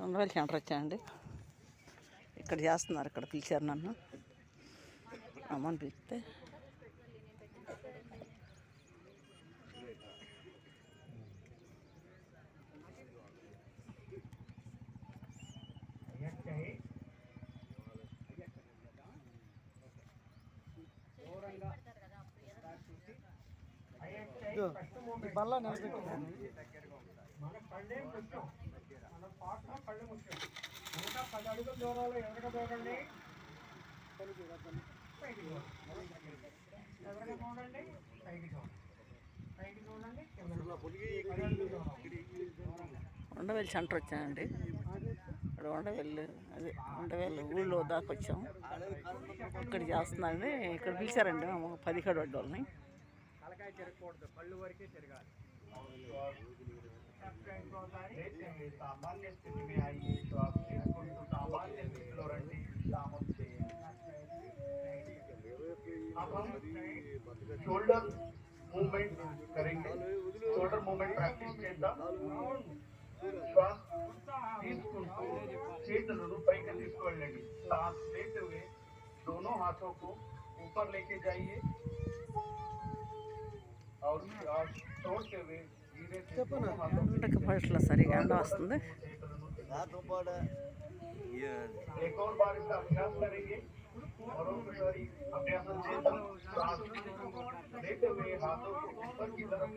Undavalli centre వచ్చానండి. ఇక్కడ చేస్తున్నారు, ఇక్కడ పిలిచారు నన్ను, అమ్మని పిలిస్తే బల్ల నిలబెట్టుకోండి. మన కళ్ళే ముఖ్యం, మన పాటన కళ్ళు ముఖ్యం. ఇంకా 10 అడుగుల దూరంలో ఎదగ చూడండి, పైకి చూడండి, ఎదగ చూడండి, పైకి చూడండి, పైకి చూడండి. ఉండవల్లి సెంటర్ వచ్చానండి. ఇక్కడ ఉండవల్లి ఊళ్ళో దాకా వచ్చాం. ఇక్కడ చేస్తున్నారని ఇక్కడ పిలిచారండి 10 వడ్డ వాళ్ళని. తలకాయ తిరగకూడదు, కళ్ళు వరకే తిరగాలి. సామాన్య స్థితి में आइए तो आप सामान्य स्थितिలో రండి. अब हम शोल्डर मूवमेंट करेंगे. शोल्डर मूवमेंट प्रैक्टिस చేద్దాం. శ్వాస తీసుకుంటూ చేతులను పైకి తీసుకెళ్ళండి. सांस लेते हुए दोनों हाथों को ऊपर लेके जाइए और श्वास छोड़ते हुए धीरे से ఎండకి ఫస్ట్లో సరిగా ఎండ వస్తుంది. एक और बार इसका अभ्यास करेंगे. और अभ्यास लेते हुए हाथों को ऊपर की तरफ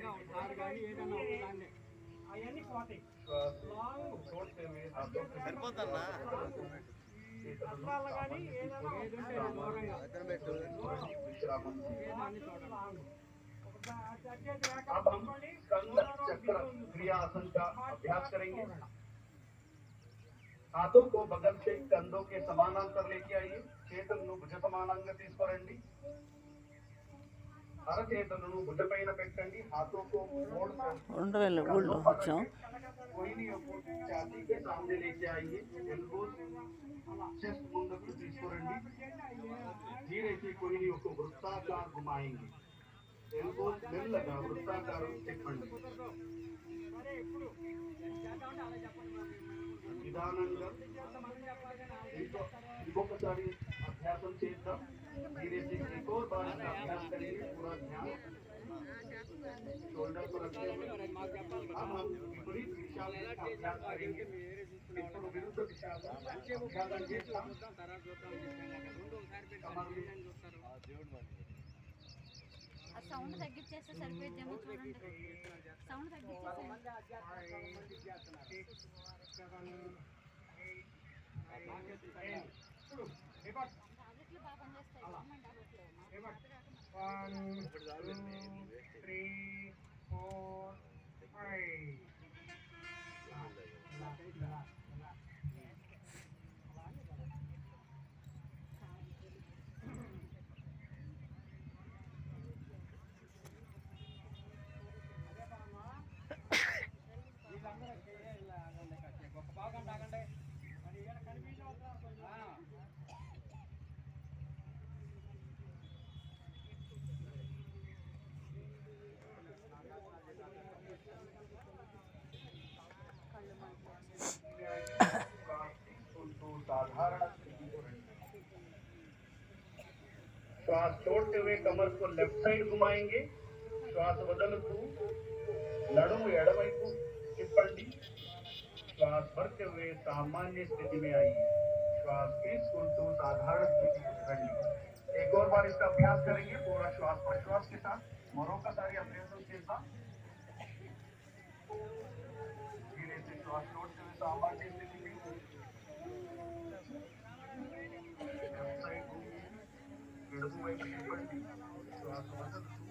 छोड़ते हुए हाथों को अब हम कंद चक्र क्रियासन का अभ्यास करेंगे. हाथों को बगल से कंधों के समानांतर लेके आइए. చేతులను భుజ సమానంగా తీసుకురండి. అరచేతులను భుజ పైన పెట్టండి. हाथों को ఉండవల్లి ఊళ్ళో వచ్చాం. कोहनी को छाती के सामने लेके आइए. एल्बोज चेस्ट ముందుకు తీసుకురండి. धीरे से कोहनी को वृत्ताकार घुमाएंगे. एल्बोज మెల్లగా వృత్తాకారం తిప్పండి. నిదానంగా ఇంకొకసారి अभ्यासम చేద్దాం. धीरे से एक और बार अभ्यास करेंगे. पूरा ध्यान शोल्डर पर रखते हुए अब हम विपरीत दिशा में अभ्यास करेंगे. ఇప్పుడు విరుద్ధ దిశ అభ్యాసం చేద్దాం. సౌండ్ తగ్గించేస్తే సరిపోయేదేమో చూడండి. సౌండ్ తగ్గించేస్తే టాబ్లెట్లు బాగా పనిచేస్తాయి. 1 2 3 4 5 साधारण श्वास छोड़ते हुए कमर को लेफ्ट साइड घुमाएंगे. श्वास వదలుతూ నడుము ఎడవైపు తిప్పండి. श्वास भरते हुए सामान्य स्थिति में आइए. श्वास తీసుకుంటూ साधारण स्थिति में రండి. एक और बार इसका अभ्यास करेंगे. पूरा श्वास प्रश्वास के साथ మరొకసారి అభ్యాసం చేద్దాం. धीरे से श्वास छोड़ते हुए सामान्य स्थिति में ఎడమ వైపు తిప్పండి. శ్వాస వదలుతూ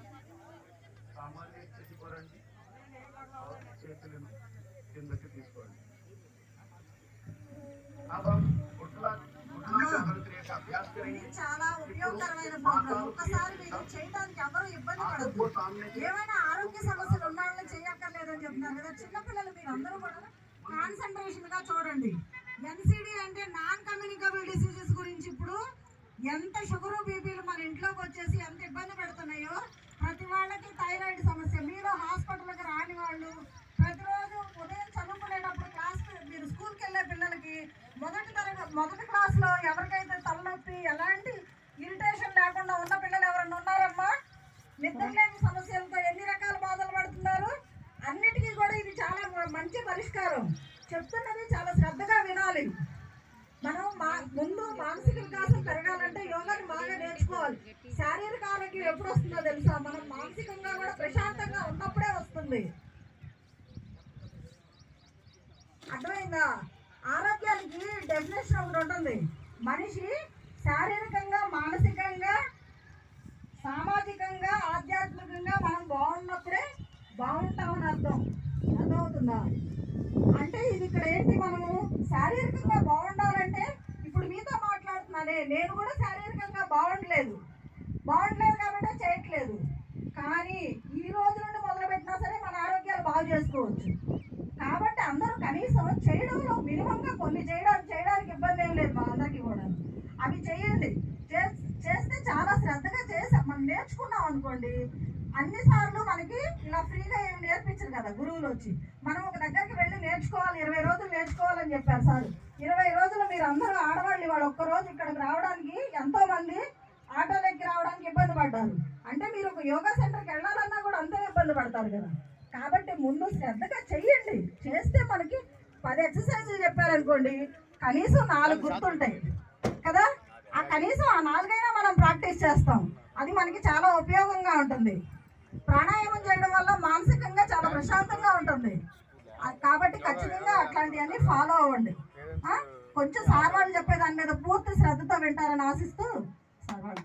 సామాన్య స్థితికి రండి. చేతులను కిందకి తీసుకోండి. చాలా ఉపయోగకరమైన ప్రోగ్రామ్. ఒక్కసారి మీరు చేయడానికి ఎవరు ఇబ్బంది పడద్దు. ఏమైనా ఆరోగ్య సమస్యలు ఉన్న వాళ్ళని చేయక్కర్లేదని చెప్తున్నారు కదా. చిన్నపిల్లలు మీరు అందరూ కూడా కాన్సన్ట్రేషన్ గా చూడండి. ఎన్సిడి అంటే నాన్ కమ్యూనికబుల్ డిసీజెస్ గురించి ఇప్పుడు ఎంత షుగర్ బీపీలు మన ఇంట్లోకి వచ్చేసి ఎంత ఇబ్బంది పెడుతున్నాయో. ప్రతి వాళ్ళకి థైరాయిడ్ సమస్య. మీరు హాస్పిటల్కి రాని వాళ్ళు ప్రతిరోజు ఉదయం చదువుకునేటప్పుడు క్లాస్ మీరు స్కూల్కి వెళ్ళే పిల్లలకి నమస్కారం. చెప్తున్నది చాలా శ్రద్ధగా వినాలి. మనం ముందు మానసిక వికాసం పెరగాలంటే యోగాని బాగా నేర్చుకోవాలి. శారీరక ఆరోగ్యం ఎప్పుడు వస్తుందో తెలుసా? మనం మానసికంగా కూడా ప్రశాంతంగా ఉన్నప్పుడే వస్తుంది. అర్థమైందా? ఆరోగ్యానికి డెఫినేషన్ ఒకటి ఉంటుంది. మనిషి శారీరకంగా, మానసికంగా, సామాజికంగా, ఆధ్యాత్మికంగా మనం బాగున్నప్పుడే బాగుంటామని అర్థం. అర్థమవుతుందా? అంటే ఇది ఇక్కడ ఏంటి, మనము శారీరకంగా బాగుండాలంటే ఇప్పుడు మీతో మాట్లాడుతున్నానే, నేను కూడా శారీరకంగా బాగుండలేదు కాబట్టి చేయట్లేదు. కానీ ఈ రోజు నుండి మొదలుపెట్టినా సరే మన ఆరోగ్యాలు బాగు చేసుకోవచ్చు. కాబట్టి అందరూ కనీసం చేయడంలో మినిమంగా కొన్ని చేయడానికి ఇబ్బంది ఏం లేదు, మా అందరికీ కూడా అవి చేయండి. చేస్తే చాలా శ్రద్ధగా చేసి మనం నేర్చుకున్నాం అనుకోండి, అన్నిసార్లు మనకి ఇలా ఫ్రీగా ఏమి నేర్పించరు కదా గురువులు వచ్చి. మనం ఒక దగ్గరికి వెళ్ళి నేర్చుకోవాలి, 20 రోజులు నేర్చుకోవాలని చెప్పారు సార్. 20 రోజులు మీరు అందరూ ఆడవాళ్ళు ఇవాళ ఒక్కరోజు ఇక్కడికి రావడానికి ఎంతో మంది ఆటోలు ఎక్కి రావడానికి ఇబ్బంది పడ్డారు. అంటే మీరు ఒక యోగా సెంటర్కి వెళ్ళాలన్నా కూడా అంతే ఇబ్బంది పడతారు కదా. కాబట్టి ముందు శ్రద్ధగా చెయ్యండి. చేస్తే మనకి 10 ఎక్సర్సైజులు చెప్పారనుకోండి, కనీసం 4 గుర్తుంటాయి కదా. ఆ కనీసం ఆ 4 మనం ప్రాక్టీస్ చేస్తాం. అది మనకి చాలా ఉపయోగంగా ఉంటుంది. ప్రాణాయామం చేయడం వల్ల మానసికంగా చాలా ప్రశాంతంగా ఉంటుంది. కాబట్టి ఖచ్చితంగా అట్లాంటివన్నీ ఫాలో అవ్వండి. కొంచెం సార్ వాళ్ళు చెప్పే దాని మీద పూర్తి శ్రద్ధతో వింటారని ఆశిస్తూ సార్ వాళ్ళు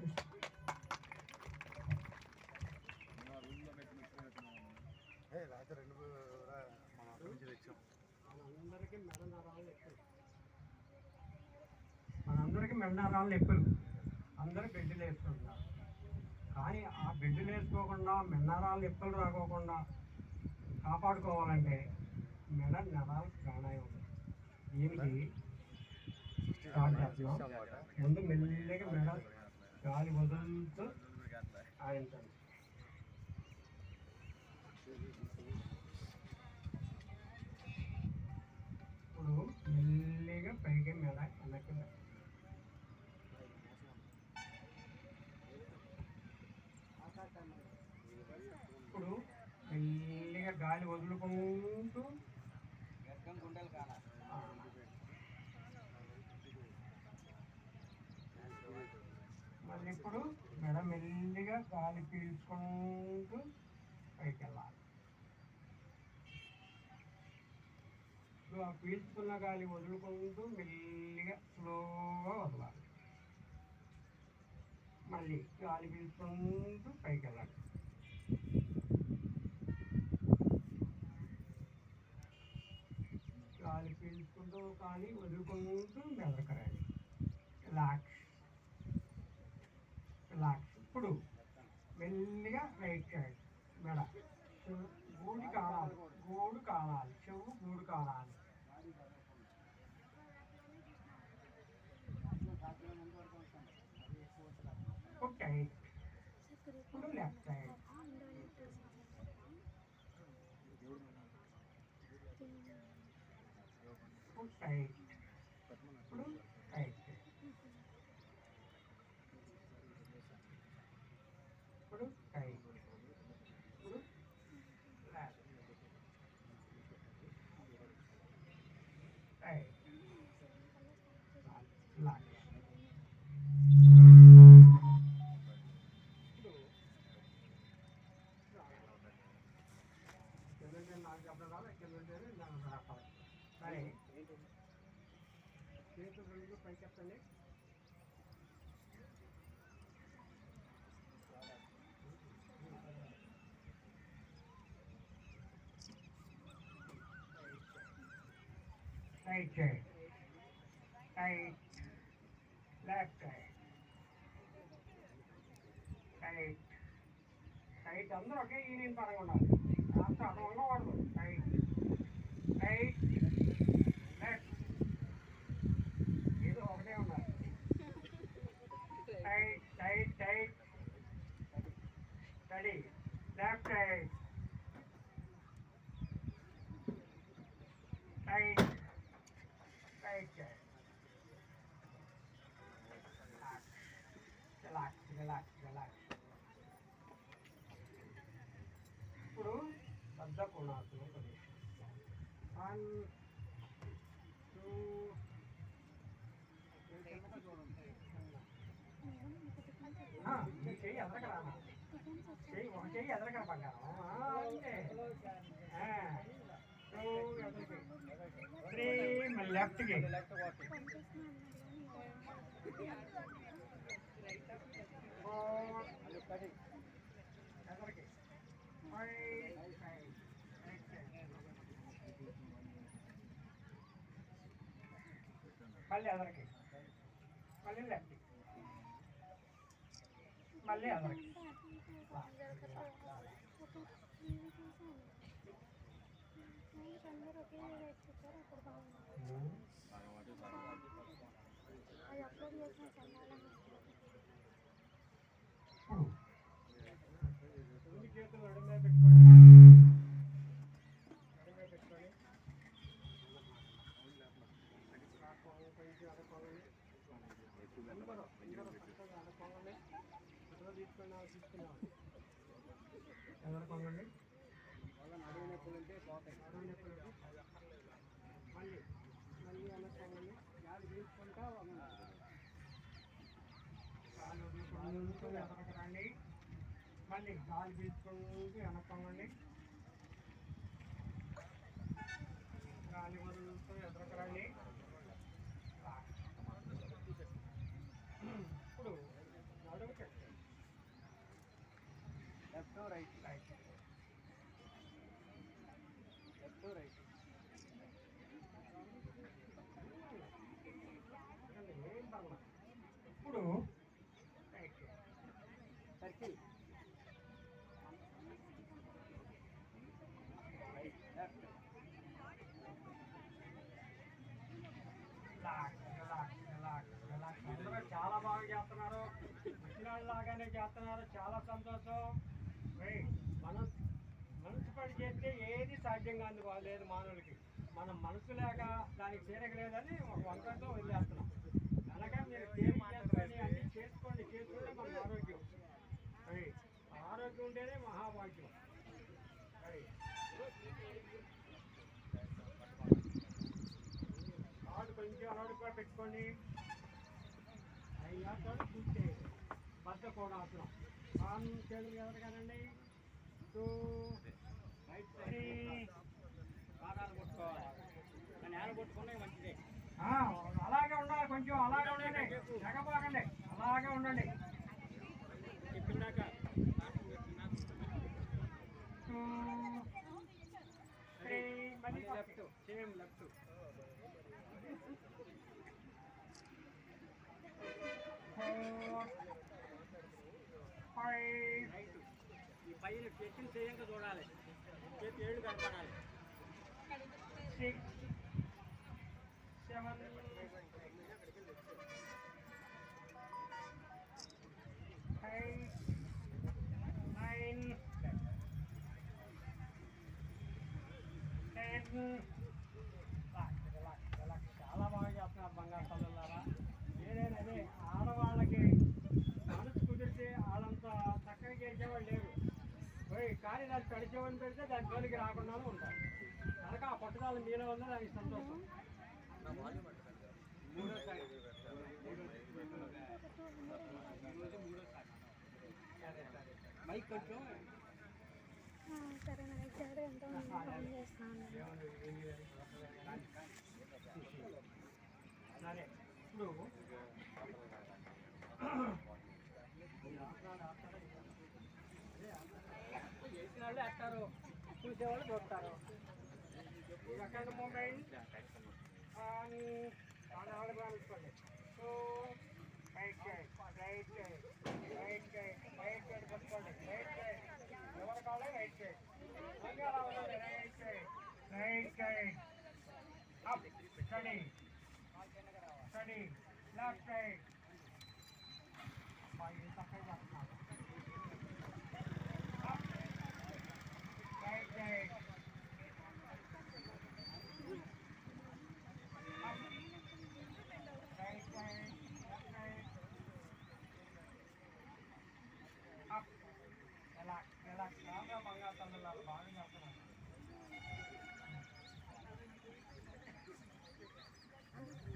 మనందరికీ మెడనరాలు నొప్పులు, అందరూ బెడ్లు వేసుకుంటున్నారు. కానీ ఆ బెడ్లు వేసుకోకుండా మెడనరాలు నొప్పులు రాకోకుండా కాపాడుకోవాలంటే మెడ నరాలు ప్రాణాయామం. దీనికి స్టార్ట్ చేస్తున్నాం. ముందు మెల్లిగా మెడ గాలి వదులుతూ ఆడించండి. ఇప్పుడు మెల్లిగా పైకి మెడ వెనక్కి ఇప్పుడు మెల్లిగా గాలి వదులుకుంటూ మళ్ళీ ఇప్పుడు మెడ మెల్లిగా గాలి పీల్చుకుంటూ పైకి వెళ్ళాలి. ఇప్పుడు ఆ పీల్చుకున్న గాలి వదులుకుంటూ మెల్లిగా స్లోగా వదలాలి. మళ్ళీ గాలి పీల్చుకుంటూ పైకి వెళ్ళాలి. గాలి పీల్చుకుంటూ కానీ వదులుకుంటూ మెదకరాలి. రిలాక్స్. ఇప్పుడు మెల్లిగా రైట్ సైడ్ మెడ గూడు కాలాలి, చెవు గూడు కాలాలి. టైట్. ఇప్పుడు లెఫ్ట్ సైడ్ టైట్. ఇప్పుడు టైట్. ఇప్పుడు టైట్. ఇప్పుడు లెఫ్ట్ టైట్. లాక్. నాకు చెప్పడం రాదు, కింద నాకు రావాలి. సరే, చేతులు రెండు పైకి ఎత్తండి. Right side tight, left side tight. Tight అందరూ ఒకే యూనియన్ పరంగా ఉండాలి. అంత అర్థం ఉండకూడదు. టైట్ టైట్ లెఫ్ట్, ఏదో ఒకటే ఉండాలి. Tight tight tight study. Left side tight right side relax relax relax. ఇప్పుడు పెద్ద కోణాలు 1 ఈ చెయ్యి ఎదరకరా చెయ్యి ఒక చెయ్యి ఎదరకరా బంగారం అంతే 2 ఎదరికి 3 లెఫ్ట్కి 4 ఎదరికి 5 మళ్ళీ ఎదరికి మళ్ళీ లెఫ్ట్ మళ్ళీ ఎదరికి అందరూ ఒకే రేట్ చెప్పారు అప్పుడు బాగుంది అది అప్లోడ్ చేసిన చాలా రెండు చేతులు నడుము మీద పెట్టుకోండి కొంచెం అదనుకోండి అదనుకోండి తీసుకున్నాం ఎదనుకోండి నడువు నొప్పులు ఉంటే పోతాయి నడువు నొప్పులు మళ్ళీ మళ్ళీ అనుకోండి గాలి తీసుకుంటా ముందుకు ఎదరకు రండి మళ్ళీ గాలి తీసుకుంటూ వెనక్కండి గాలి వదులుతూ ఎదరకు రండి ఇప్పుడు నడుము చెట్టు left right right left right ఏం పర్వాలేదు ఇప్పుడు రైట్ సర్కిల్ రైట్ లెఫ్ట్ అందరూ చాలా బాగా చేస్తున్నారు లాగానే చేస్తున్నారు చాలా సంతోషం మనసు పడి చేస్తే ఏది సాధ్యంగా లేదు మానవులకి మనం మనసు లేక దానికి చేరగలేదని ఒక వంటతో వదిలేస్తున్నాం కనుక మీరు చేసుకొని అన్నీ చేసుకుంటే మన ఆరోగ్యం ఆరోగ్యం ఉంటేనే మహాభాగ్యం కాళ్ళు కొంచెం అలవాటుగా పెట్టుకోండి అయ్యాక పూర్తి బద్ద కూడా ఆసనం కాళ్ళు చేతులు ఎవరు కదండి 2 3 పాదాలు కొట్టుకోవాలి నేల కొట్టుకునే మంచిదే అలాగే ఉండాలి కొంచెం అలాగే ఉండండి జగబాగండి అలాగే ఉండండి చెప్పినాక 2 3 మళ్ళీ లెఫ్ట్ సేమ్ లెఫ్ట్ 4 5 ఈ పైన చెక్కింగ్ చేయంగా చూడాలి చేతి ఏళ్ళు కనపడాలి 6 7 8 9 10 చాలా బాగా చేస్తున్నారు బంగారు తల్లులారా ఏదైనా అదే ఆడవాళ్ళకి మనసు కుదిరితే వాళ్ళంతా చక్కగా చేసేవాళ్ళు లేరు కానీ దాన్ని కడిచేవాడిని పెడితే దాని జోలికి రాకుండానే ఉంటారు కనుక ఆ పట్టుదల మీలో ఉన్న దానికి సంతోషం మూడోసారి మైక్ కొంచెం సరే నాకు ఎంత ఫోన్ చేస్తాను సరే ఇప్పుడు చేసిన వాళ్ళు వేస్తారు చూసేవాళ్ళు చూస్తారు సెకండ్ మూమెంట్ ఆడగలుగుతుంది so right side right side right side right side పట్టుకోండి రైట్ సైడ్ ఎవరు కావాలి right side right side right side up steady steady left side తక్కువ చేస్తున్నారు right side. Up. Right side. Left side. Up. Relax, relax. బాగా బాగా తల్లులారు బాగా చేస్తున్నారు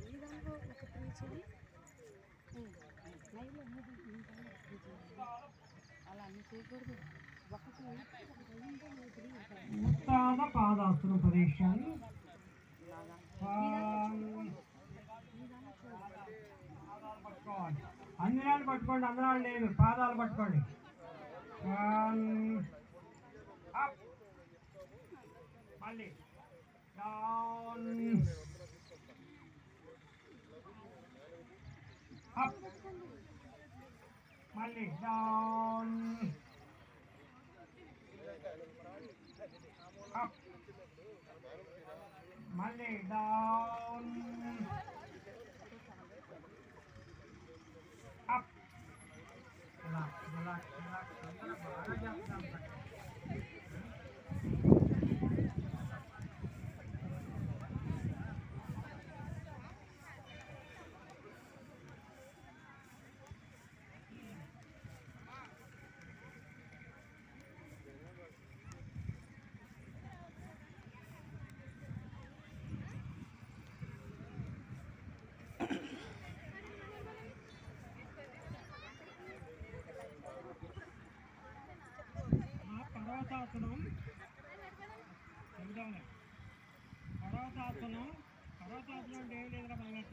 ఈ దాంట్లో ఒక 3 చేయి లైవ్లో 3 ఉత్తాన పాదాసన పొజిషన్. అందరాలు పట్టుకోండి, అందరాలు లేదు, పాదాలు పట్టుకోండి. మళ్ళీ డౌన్ అప్, మళ్ళీ డౌన్ అప్, మళ్ళీ down up. Relax relax relax, అందరూ బాగా చేస్తున్నాం. పర్వతాసనం చెబుదాంలే. పర్వతాసనం అంటే ఏం లేదురా మనకి.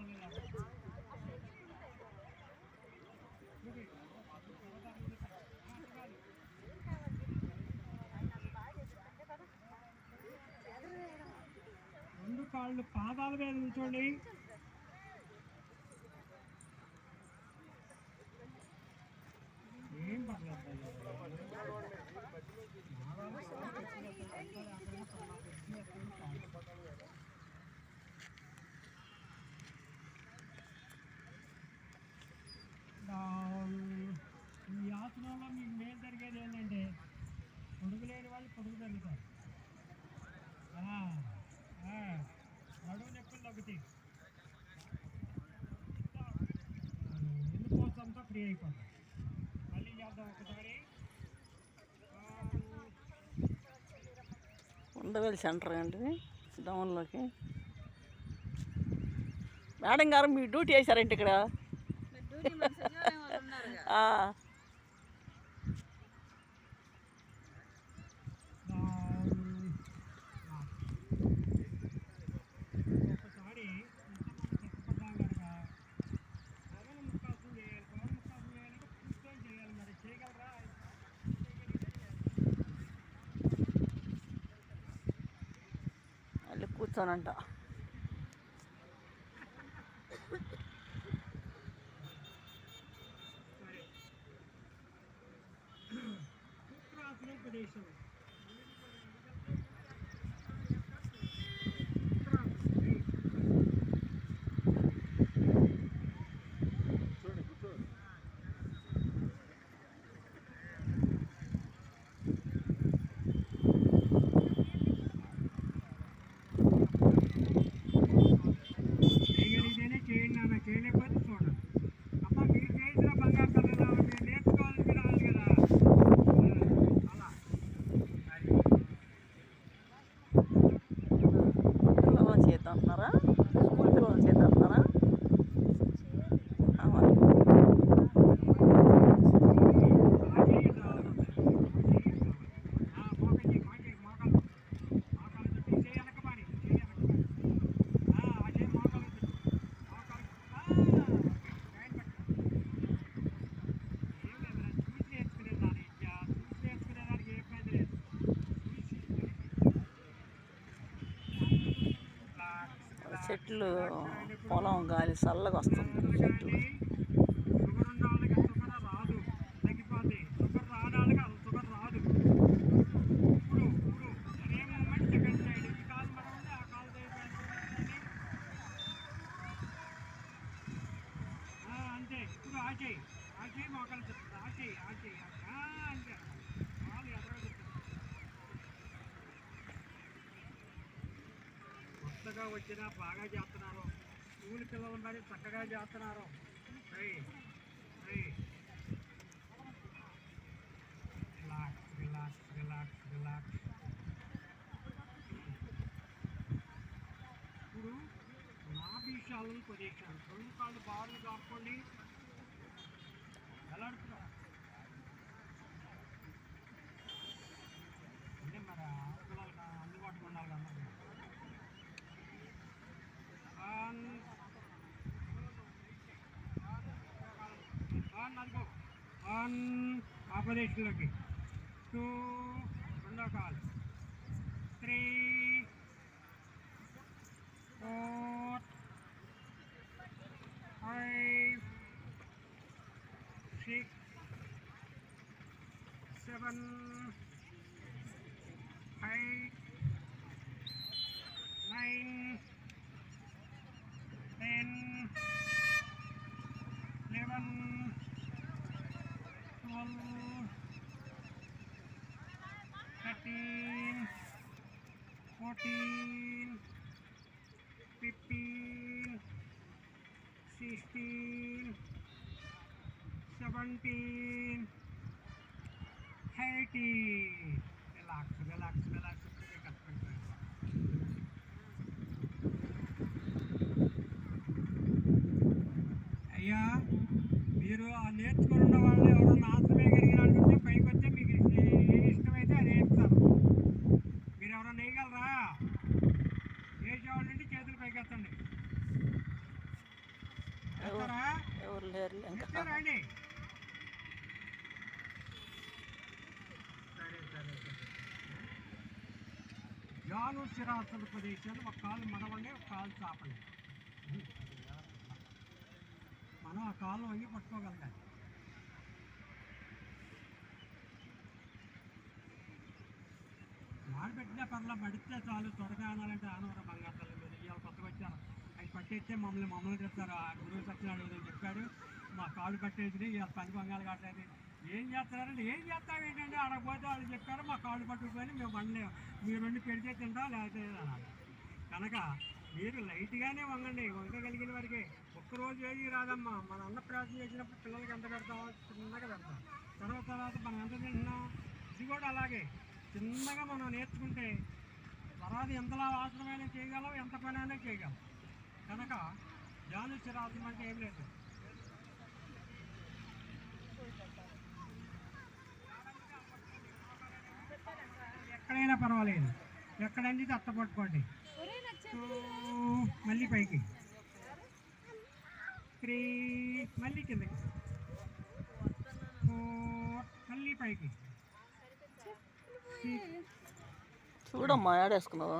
రెండు కాళ్ళు పాదాల మీద నిల్చోండి. ఏం పర్లేదు. ఈ ఆసనంలో మీకు మేలు జరిగేది ఏంటంటే పొడుగు లేని వాళ్ళు పొడుగు జరుగుతారు, నడువు నొప్పులు తగ్గుతాయి, ఎందుకోసంతో ఫ్రీ అయిపోతాయి. మళ్ళీ చేద్దాం ఒకసారి. ఉండవేలు సెంటర్ అండి డౌన్లోకి. మేడం గారు మీ డ్యూటీ వేశారంటే ఇక్కడ. ఒకసారి చెప్పబడ్డాం కనుక పవన్ ముఖాసం చేయాలి. పవన్ ముఖాసం చేయాలంటే కూర్చొని చేయాలి. మరి చేయగలరా? మళ్ళీ కూర్చోనంట. శుక్రాసనం ప్రదేశం. చేయగలిగితేనే చేయండి నాన్న, చేయలేకపోతే చూడండి. అమ్మ మీరు చేసిన బంగారు తల్లిలా మీరు నేర్చుకోవాలి, వినాలి కదా. అలా పిల్లల చేత అంటున్నారా? స్కూల్ పిల్లల చేత అంటున్నారా? చెట్లు పొలం గాలి చల్లగా వస్తుంది. చెట్లు షుగర్ ఉన్న వాళ్ళకి షుగర్ రాదు, తగ్గిపోద్ది. షుగర్ రావడానికి అది షుగర్ రాదు. ఇప్పుడు అదే మూమెంట్ సెకండ్ సైడ్. ఈ కాలు మనం ఉంది, ఆ కాలు అంతే. ఇప్పుడు ఆచేయి మోకాలు చెప్తుంది. ఆచేయి అంతే. కాలు ఎదురు చెప్తుంది. కొత్తగా వచ్చినా బాగా చేస్తున్నారు. స్కూల్ పిల్లలు మరి చక్కగా చేస్తున్నారు. Relax relax relax relax. ఇప్పుడు నాభిశాలను పొజిషన్. రెండు కాళ్ళు బాగా కాపుకోండి. ఎలా అడుగుతున్నారు? 1 ఆపోజిషన్లోకి, 2 రెండో కాలు, 3 4 5 6 7 8 9 10 11 12 13 14 15 16 17 18. Relax, relax, relax. అయ్యా, మీరు ఆ నేర్చుకుని ఉన్న వాళ్ళు ఎవరన్నా ఆశ్రమే కలిగినట్టుంటే పైకి వచ్చే మీకు ఇష్టమైతే అది వేస్తారు. మీరు ఎవరన్నా వేయగలరా? వేసేవాళ్ళు నుండి చేతులు పైకి ఎత్తండి. ఎవరు లేరు ఇంకా. రండి. సరే సరే సరే. జాను శిరాసన ప్రదేశాలు ఒక కాలు మడవండి, ఒక కాలు చాపండి. మనం ఆ కాలు వంగి పట్టుకోగలగాలి. మాడిపెట్టినా పర్లా, పడితే చాలు. త్వరగా అనాలంటే ఆనవరం బంగారు మీరు ఇవాళ కొత్తగా వచ్చారు. అవి పట్టేస్తే మమ్మల్ని చెప్తారు. ఆ గురువు సత్యనారాయణ చెప్పాడు, మా కాళ్ళు పట్టేసి ఇవాళ పని బంగాలు కట్టలేదు. ఏం చేస్తారంటే ఏం చేస్తాం ఏంటంటే ఆడపోతే వాళ్ళు చెప్పారు, మా కాళ్ళు పట్టుకుపోయి మేము వండలేము, మీరు వండి పెడితే తింటాం లేకపోతే అనాలి. కనుక మీరు లైట్గానే వంగండి, వంగగలిగిన వరకే. ఒక్కరోజు ఏది రాదమ్మా. మన అన్నప్రాసం చేసినప్పుడు పిల్లలకి ఎంత పెడతామో చిన్నగా పెడతాం. తర్వాత మనం ఎంత తింటున్నాం, ఇది కూడా అలాగే చిన్నగా మనం నేర్చుకుంటే తర్వాత ఎంతలా అవసరమైనా చేయగలం, ఎంత పనైనా చేయగలం. కనుక జాను శిరాసనం అంటే ఏం లేదు. ఎక్కడైనా పర్వాలేదు, ఎక్కడైనా అత్త పట్టుకోండి. 2 మళ్ళీ పైకి, 3 మళ్ళీ కిందకి, 4 మళ్ళీ పైకి, 6 చూడమ్మా ఆడేసుకున్నావు.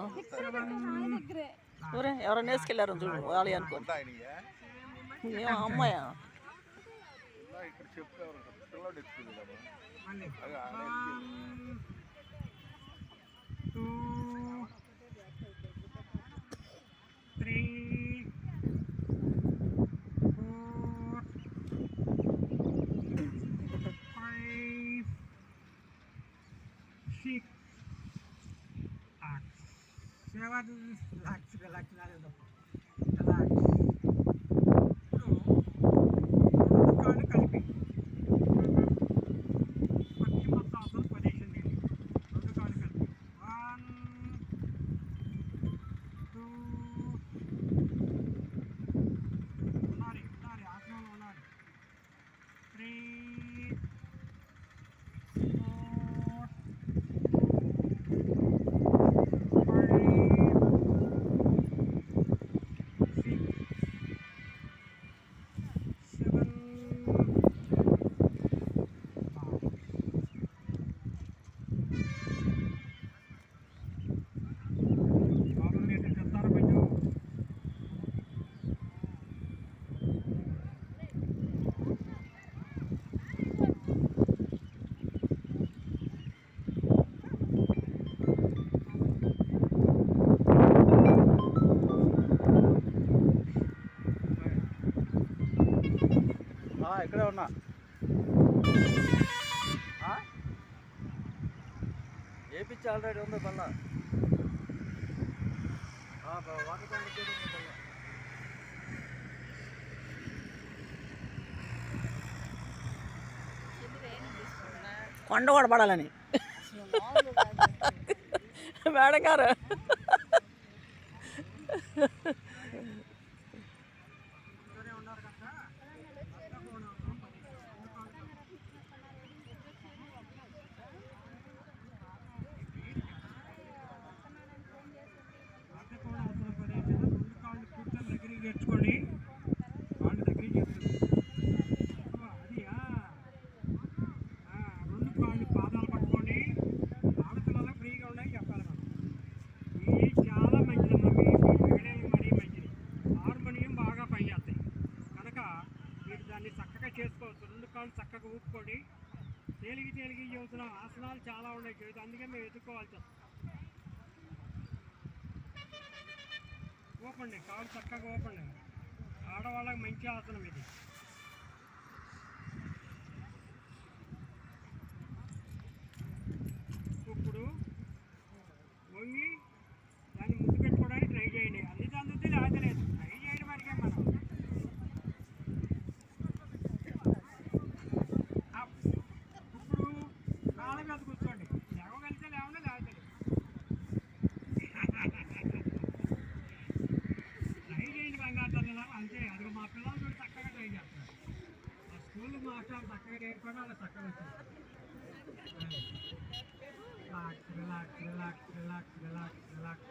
ఎవరైనా వేసుకెళ్ళారు చూడు, వాళ్ళు అనుకోండి. ఏమో అమ్మాయా? మళ్ళీ 2 3 4 5 6 7 relax, relax, relax. కాళ్ళు కలిపి పశ్చిమోత్తాసన పొజిషన్ దీన్ని. 2 కాళ్ళు కలిపి 1 2 ఉండాలి, ఆసనంలో ఉండాలి. 3 ఇక్కడే ఉన్నా. ఏ పిచ్చి ఆల్రెడీ ఉంది పల్ల. వాటర్ ట్యాంక్ పల్ల. కొండ కూడా పడాలని మేడం గారు. తెచ్చుకోండి, వాళ్ళు దగ్గర చెప్తారు. అది మోకాళ్ళు చక్కగా ఊపుకోండి. తేలిగి చెబుతున్నాం, ఆసనాలు చాలా ఉన్నాయి చేతి, అందుకే మేము ఎత్తుక్కోవాల్సి వస్తుంది. ఊపండి, కాళ్ళు చక్కగా ఊపండి. ఆడవాళ్ళకి మంచి ఆసనం ఇది. ఇప్పుడు వంగి దాన్ని ముందు పెట్టుకోవడానికి ట్రై చేయండి. అన్ని అందుతుంది లేదలేదు, ట్రై చేయడం వరకే మనం. ఇప్పుడు కాళ్ళ మీద కూర్చోండి, లేవగలిగితే లేవండి, లేవలేదు ట్రై చేయండి. బంగారు తల్లి అంతే. అది మా పిల్లలు కూడా చక్కగా ట్రై చేస్తారు. ఆ స్కూల్ మాస్టర్ చక్కగా నేర్పడం అలా చక్కగా వచ్చింది. Relax relax relax relax relax.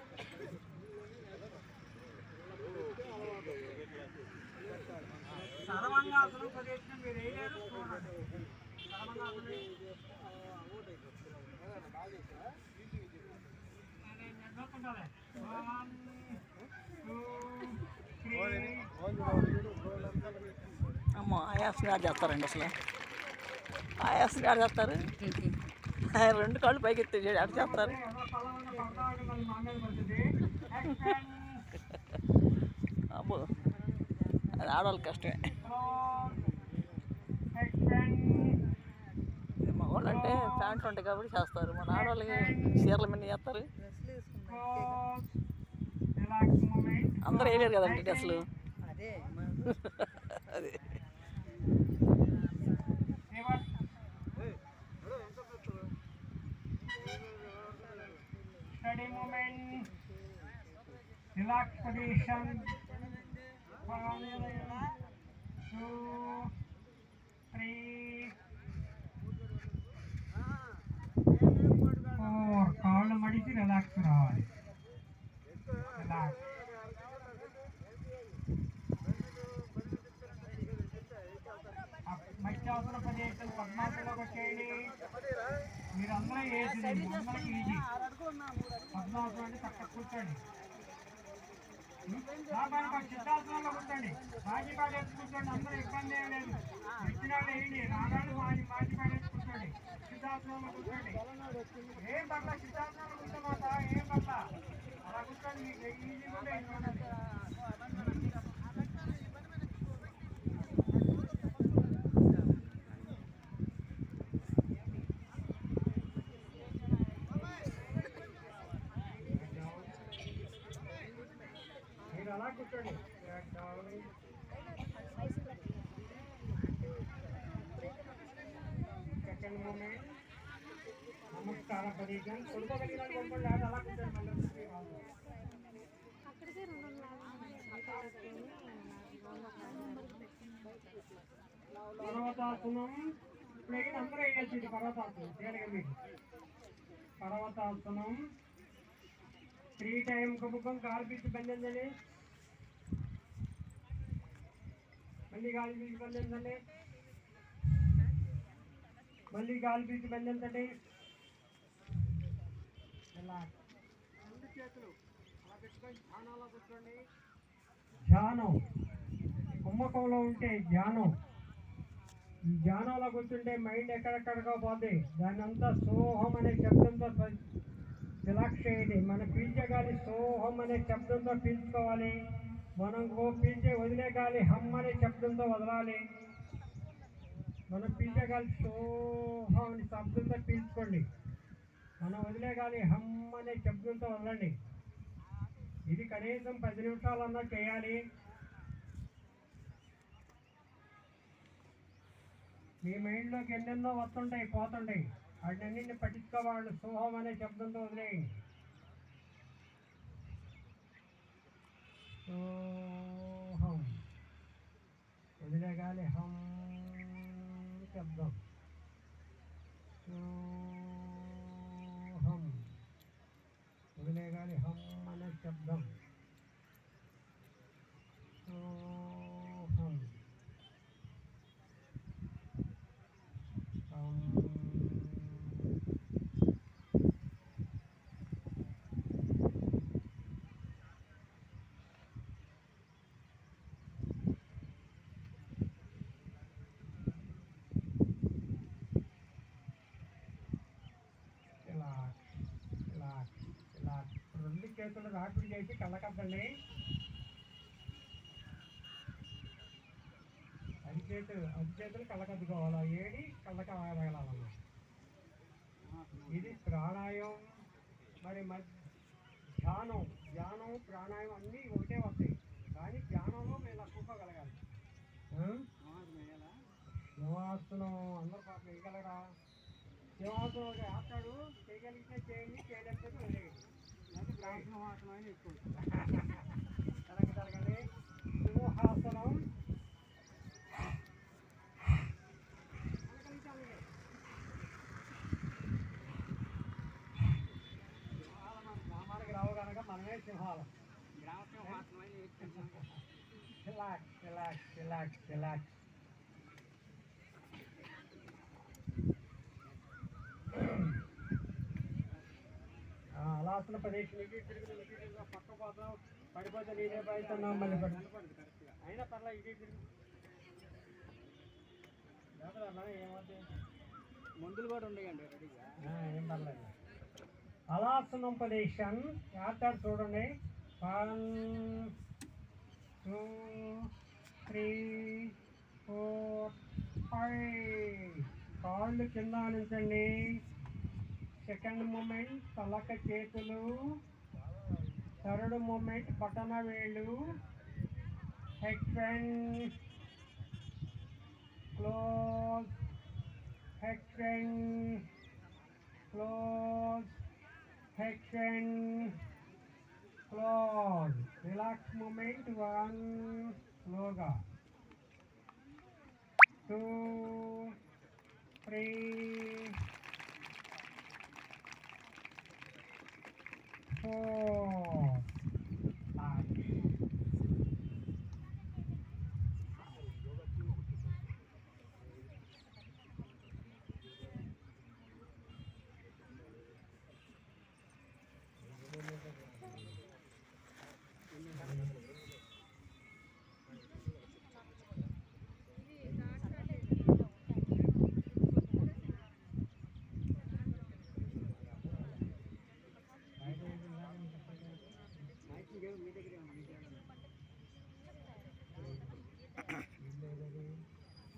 సర్వంగాసనం ప్రదేశం మీరు వేయలేరు, చూడండి. సర్వంగాసనం నిర్ణయించాలి. 1 2 3. అమ్మో ఆయాసం యాడ్ చేస్తారండి అసలు. ఆయాసం యాడ్ చేస్తారు. 2 కాళ్ళు పైకి ఎత్తి యాడ్ చేస్తారు. అబ్బో అది ఆడవాళ్ళకి కష్టమే. మగవాళ్ళు అంటే ప్యాంట్లు ఉంటాయి కాబట్టి చేస్తారు. మన ఆడవాళ్ళకి చీరల మీద చేస్తారు. అందరూ వేయలేరు కదండి అసలు. అదే Steady movement, relax position. 1 2 3 4. కాళ్ళు మడిచి రిలాక్స్ రావాలి. రిలాక్స్. మధ్యాసన ప్రదేశం పద్మాసనంలోకి వచ్చేయండి. మీరందరూ వేసింది అందరికి ఈజీ. పద్మాసనం అంటే చక్కగా కూర్చోండి. సిద్ధాసనంలో కూర్చోండి. మాజిపాడు వేసి కూర్చోండి. అందరూ ఇబ్బంది ఏం లేదు. ఇచ్చినాళ్ళు వేయండి, రాగాళ్ళు మాజిపాడు వేసి కూర్చోండి. సిద్ధాసనంలో కూర్చోండి. ఏం పట్ల సిద్ధాసనంలో కూర్చోమాట, ఏం పట్ల అలా కూర్చోండి. మీకు ఈజీగా ఉండే మీరు అలా కూర్చోండి. సెకండ్ మూమెంట్ నమస్కారం ప్రదేశం. కొడుకోగలిగిన పంపండి, అలా కూర్చోండి. మళ్ళీ అక్కడికే 2 పర్వతాసనం. ఇప్పుడు అందరూ వేయాల్సింది పర్వతాసనం. తేలిగా మీకు పర్వతాసనం 3 టైం కుటుంబం కాలు పీచి బంధించండి. మళ్ళీ గాలి పీచి బంధించండి. మళ్ళీ గాలి పీచి బంధించండి. ఇలా 2 చేతులు అలా పెట్టుకొని ధ్యానంలో కూర్చోండి. ధ్యానం కుంభకంలో ఉంటే ధ్యానం. ఈ ధ్యానంలో కూర్చుంటే మైండ్ ఎక్కడెక్కడికో పోతుంది. దాన్ని అంతా సోహం అనే శబ్దంతో రిలాక్స్ చేయండి. మనం పీల్చే గాలి సోహం అనే శబ్దంతో పీల్చుకోవాలి. మనం పీల్చే వదిలే గాలి హమ్ అనే శబ్దంతో వదలాలి. మనం పీల్చే గాలి సోహం అనే శబ్దంతో పీల్చుకోండి. మనం వదిలే గాలి హమ్ అనే శబ్దంతో వదలండి. ఇది కనీసం 10 నిమిషాలన్నా చేయాలి. మీ మైండ్లోకి ఎన్నెన్నో వస్తుంటాయి, పోతుంటాయి. వాటినన్నింటిని పట్టించుకోవాళ్ళు. సోహం అనే శబ్దంతో వదిలేయండి. సోహం వదిలేగాలి హం శబ్దం. సోహం వదిలేగాలి హం అనే శబ్దం. సోహం చేతులు రాపిడి చేసి కళ్ళకద్దండి. అరిచేతులు కళ్ళకద్దుకోవాలి. ఏడి కళ్ళకి తగలాలన్నమాట. ఇది ప్రాణాయామం. మరి ధ్యానం ప్రాణాయామం అన్నీ ఒకటే వస్తాయి, కానీ ధ్యానంలో మేము కూర్చోగలగాలి. సింహాసనం అందరూ పాపం వేయగలరా? సింహాసనం వేస్తాడు, చేయగలిగితే చేయండి, చేయలేకపోతే వదిలేయండి. లేకపోతే బ్రాహ్మణాసనం అని ఎక్కువ జరగండి. సింహాసనం గ్రామానికి రావు కనుక మనమే సింహాలం. రిలాక్స్. అలాసన ప్రదేశం తిరుగుతున్నా పక్క పోతాం, పడిపోతే నేనే పడుతున్నాం. మళ్ళీ అయినా పర్లా ఇదే తిరుగు ఏమవుతుంది, మందులు కూడా ఉన్నాయండి రెడీగా, ఏం పర్లేదు. అలాసనం ప్రదేశం యాత్ర చూడండి. 1 2 3 4 5 కాళ్ళు కింద నుంచండి. సెకండ్ మూమెంట్ తలక చేతులు. థర్డ్ మూమెంట్ బటన వేళ్ళు. Extend close, extend close, extend close. Relax movement. 1 స్లోగా, 2 3 4.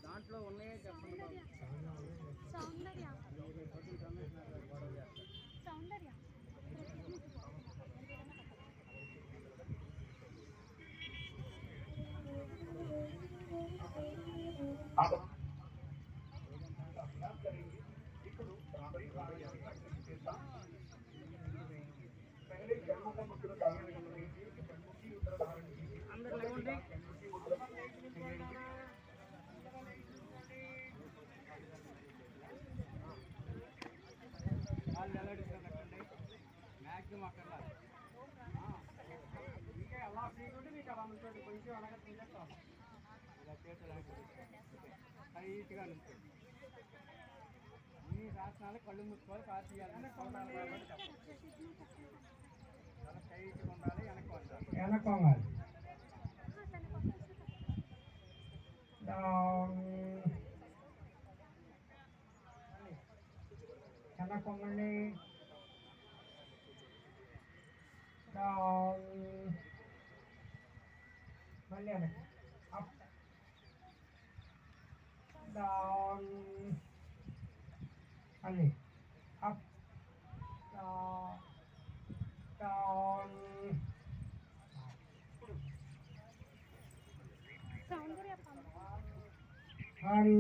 దాంట్లో ఉన్నాయే చెప్పండి. సౌందర్య अभ्यास करेंगे. ఇప్పుడు రాబోయే ప్రాణాయామం చేద్దాం. पहले चरणों का मुद्रा धारण करेंगे. चरणों की मुद्रा धारण कीजिए. అందరూ లేవండి. వాళ్ళు ఎలా పెట్టండి, మ్యాక్సిమం అక్కడ ఇంకా ఎలా ఫ్రీ ఉంటే మీకు అలా నుంచోండి. కొంచెం అనగా తింటాం, ఇలా చేతులు టైట్గా నుంచోండి. ఈ శాసనాలు కళ్ళు ముట్టుకోవాలి, కార్ తీయాలి. చాలా టైట్గా ఉండాలి. వెనక్కోవాలి. వెనక్కొంగండి. మళ్ళీ వెనక్కి. Up down. మళ్ళీ అప్ డౌన్. సౌందర్య 1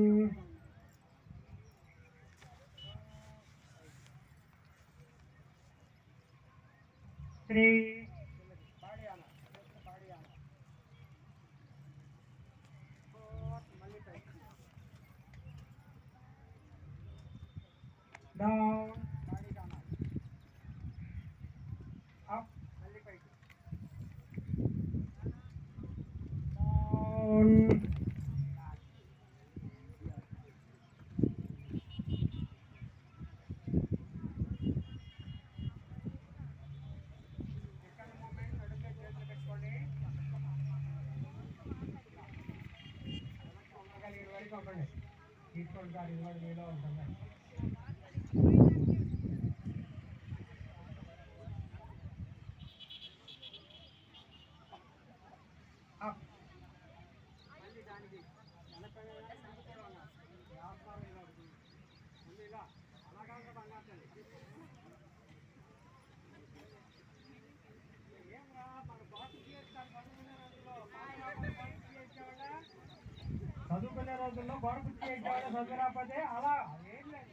3 down, up, down, తీసుకోండి సార్, ఇవాళ మీలో ఉంటుంది. చదువుకునే రోజుల్లో గోడ కుర్చీ ఎక్కేవాడు చదువురాకపోతే అలా ఏం లేదు.